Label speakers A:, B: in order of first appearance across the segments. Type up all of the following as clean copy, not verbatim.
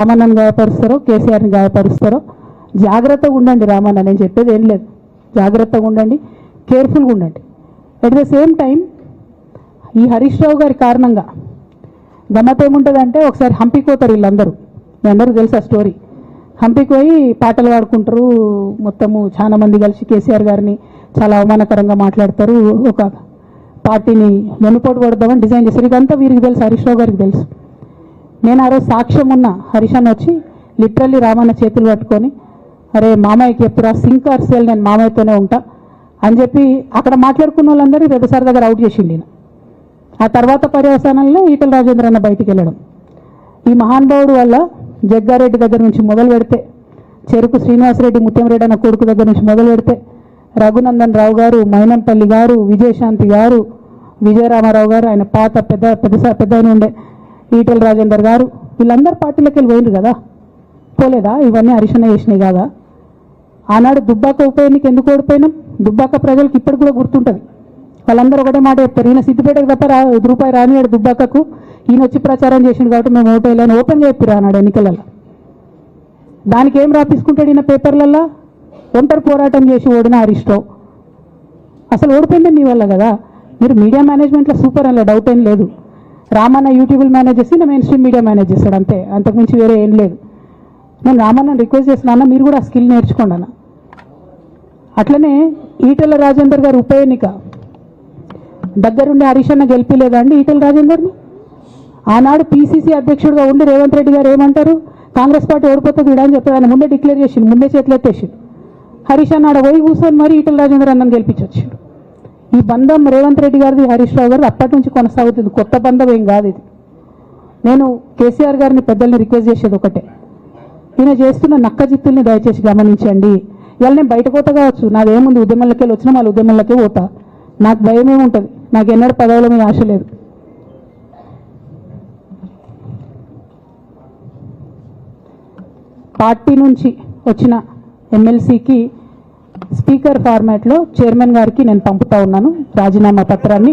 A: రామన్నను గాయపరుస్తారో కేసీఆర్ని గాయపరుస్తారో జాగ్రత్తగా ఉండండి. రామన్న నేను చెప్పేది ఏం లేదు, జాగ్రత్తగా ఉండండి, కేర్ఫుల్గా ఉండండి. అట్ ద సేమ్ టైం ఈ హరీష్ రావు గారి కారణంగా గమ్మత్ ఏముంటుందంటే, ఒకసారి హంపీకి పోతారు వీళ్ళందరూ, మీ అందరూ తెలుసు ఆ స్టోరీ. హంపీకి పోయి పాటలు పాడుకుంటారు, మొత్తము చాలా మంది కలిసి కేసీఆర్ గారిని చాలా అవమానకరంగా మాట్లాడతారు, ఒక పార్టీని వెనుపోటు పడదామని డిజైన్ చేశారు. ఇదంతా వీరికి తెలుసు, హరీష్ రావు గారికి తెలుసు. నేను ఆ రోజు సాక్ష్యం ఉన్న హరీష్ అన్న వచ్చి లిటరల్లీ రామన్న చేతులు పట్టుకొని, అరే మామయ్యకి చెప్పురా, సింక్ ఆర్ సేల్, నేను మామయ్యతోనే ఉంటా అని చెప్పి అక్కడ మాట్లాడుకున్న వాళ్ళందరూ రెడ్డిసార్ దగ్గర అవుట్ చేసిండి. ఆ తర్వాత పర్యవసానంలో ఈటల రాజేంద్ర అన్న బయటికి వెళ్ళడం. ఈ మహానుభావుడు వల్ల జగ్గారెడ్డి దగ్గర నుంచి మొదలు పెడితే, చెరుకు శ్రీనివాసరెడ్డి ముత్యంరెడ్డి అన్న కొడుకు దగ్గర నుంచి మొదలు పెడితే, రఘునందన్ రావు గారు, మైనంపల్లి గారు, విజయశాంతి గారు, విజయరామారావు గారు, ఆయన పాత పెద్ద ఉండే ఈటల రాజేందర్ గారు, వీళ్ళందరూ పార్టీలోకి వెళ్ళి పోయిండ్రు కదా, పోలేదా? ఇవన్నీ హరీషన్న చేసినాయి కాదా? ఆనాడు దుబ్బాక ఉప ఎన్నిక ఎందుకు ఓడిపోయినాం? దుబ్బాక ప్రజలకు ఇప్పటికి కూడా గుర్తుంటుంది. వాళ్ళందరూ ఒకటే మాట చెప్తారు, ఈయన సిద్దిపేటకు తప్ప రూపాయి రానియాడు దుబ్బాకకు, ఈయన వచ్చి ప్రచారం చేసిండు కాబట్టి మేము ఓటు వేయాలని ఓపెన్ చెప్పారు ఆనాడు ఎన్నికలలో. దానికి ఏం రాపించుకుంటాడు ఈయన పేపర్లలో? ఒంటరి పోరాటం చేసి ఓడిన హరీష్ రావు. అసలు ఓడిపోయింది మీ వల్ల కదా. మీరు మీడియా మేనేజ్మెంట్లో సూపర్ అలా డౌట్ ఏం లేదు. రామన్న యూట్యూబ్లు మేనేజ్ చేసి నా మెయిన్ స్ట్రీమ్ మీడియా మేనేజ్ చేస్తాడు, అంతే, అంతకుమించి వేరే ఏం లేదు. నేను రామన్నని రిక్వెస్ట్ చేస్తున్నా, మీరు కూడా ఆ స్కిల్ నేర్చుకోండి అన్న. అట్లనే ఈటల రాజేందర్ గారు ఉప ఎన్నిక దగ్గరుండి హరీష్ అన్న గెలిపిలేదా అండి ఈటల రాజేందర్ని? ఆనాడు పీసీసీ అధ్యక్షుడిగా ఉండి రేవంత్ రెడ్డి గారు ఏమంటారు, కాంగ్రెస్ పార్టీ ఓడిపోతుంది వీడా అని చెప్పారు. ఆయన ముందే డిక్లేర్ చేసిండు, ముందే చేతులు ఎత్తేసిండు. హరీష్ అన్న ఆడ పోయి కూర్చొని మరి ఈటల రాజేందర్ అన్నని గెలిపించొచ్చాడు. ఈ బంధం రేవంత్ రెడ్డి గారిది హరీష్ రావు గారు అప్పటి నుంచి కొనసాగుతుంది, కొత్త బంధం ఏం కాదు ఇది. నేను కేసీఆర్ గారిని పెద్దల్ని రిక్వెస్ట్ చేసేది ఒకటే, ఈయన చేస్తున్న నక్క జిత్తుల్ని దయచేసి గమనించండి. ఇవాళ నేను బయట పోతా కావచ్చు, నాదేముంది, ఉద్యమంలోకి వెళ్ళి వచ్చినా వాళ్ళ ఉద్యమంలోకే పోతా, నాకు భయం ఏముంటుంది, నాకు ఎన్నడూ పదవుల మీద ఆశ లేదు. పార్టీ నుంచి వచ్చిన ఎమ్మెల్సీకి స్పీకర్ ఫార్మాట్లో చైర్మన్ గారికి నేను పంపుతా ఉన్నాను రాజీనామా పత్రాన్ని.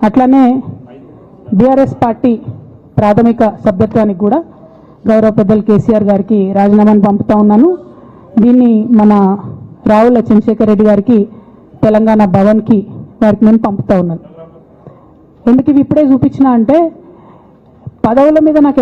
A: అట్లానే బీఆర్ఎస్ పార్టీ ప్రాథమిక సభ్యత్వానికి కూడా గౌరవ పెద్దలు కేసీఆర్ గారికి రాజీనామాను పంపుతా ఉన్నాను. దీన్ని మన రావుల చంద్రశేఖర్ రెడ్డి గారికి తెలంగాణ భవన్కి వారికి నేను పంపుతా ఉన్నాను. ఎందుకు ఇవి ఇప్పుడే చూపించిన అంటే, పదవుల మీద నాకు